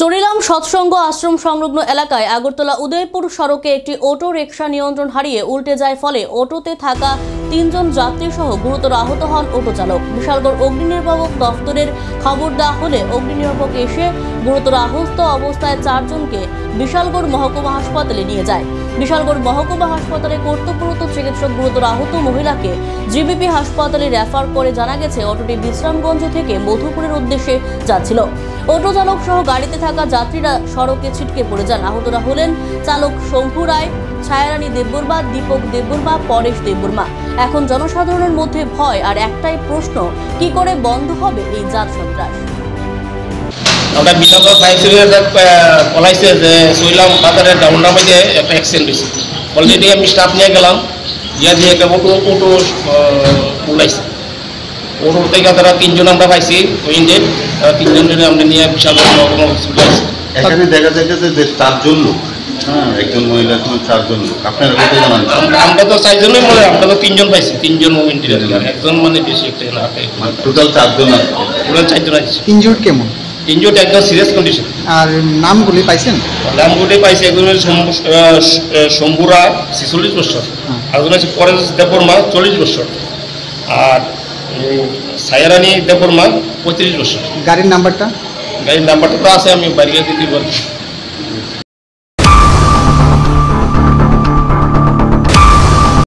চরিলাম সৎসঙ্গ আশ্রম সংলগ্ন এলাকায় আগরতলা উদয়পুর সড়কে একটি অটো রিকশা নিয়ন্ত্রণ হারিয়ে উল্টে যায়, ফলে অটোতে থাকা 3 জন যাত্রী সহ গুরুতর আহত হন অটো চালক। বিশালগড় অগ্নিনির্বাপক দফতরের খবর দেওয়া হলে অগ্নিনির্বাপক এসে গুরুতর আহত অবস্থায় 4 জনকে বিশালগড় মহকুমা হাসপাতালে নিয়ে যায়। বিশালগড় মহকুমা হাসপাতালে কর্তব্যরত চিকিৎসক গুরুতর আহত মহিলাকে জিবিপি হাসপাতালে রেফার করে। জানা গেছে, অটোটি বিশ্রামগঞ্জ থেকে মধুপুরের উদ্দেশ্যে যাচ্ছিল। অটো চালক সহ গাড়িতে থাকা যাত্রীরা সড়কে ছিটকে পড়ে যান। আহতরা হলেন চালক শঙ্কু রায়, ছায়ারানী দেববর্মা, দীপক দেববর্মা, পরেশ দেববর্মা। এখন জনসাধারণের মধ্যে ভয় আর একটাই প্রশ্ন, কি করে বন্ধ হবে এই জাত সন্ত্রাস? আমরা বিশালগড় ফায়ার সার্ভিসে বলাইছে যে চরিলাম বাজারের ডাউনটার মধ্যে একটা অ্যাক্সিডেন্ট হয়েছে। অলরেডি আমি স্টাফ নিয়ে গেলাম, গিয়ে দিয়ে একটা অটো উলাইছে। অটো থেকে তারা 3 জন আমরা পাইছি, ইন্ডেড তারা 3 জনের আমরা নিয়ে বিশালগড় মহকুমা হসপিটাল। এখানে দেখা যাচ্ছে যে 4 জন লোক, একজন মহিলা 4 জন লোক। আপনারা কত জন? আমরা তো 4 জনই মনে, আমরা তো 3 জন পাইছি, 3 জন মোমেন্টের একজন মানে বেশি একটা না, টোটাল 4 জন আছে। টোটাল 4 জন আছে। ইনজুর্ড কেমন? ইনজুর্ড একদম সিরিয়াস কন্ডিশন। আর নামগুলি পাইছেন? নামগুলি পাইছে, একজন শম্ভু রায় 46 বছর, একজন আছে পরেশ দেববর্মা 40 বছর, আর ছায়ারানী দেববর্মা 35 বছর। গাড়ির নাম্বারটা? গাড়ির নাম্বারটা তো আছে, আমি বাড়িয়ে দিতে পারবো।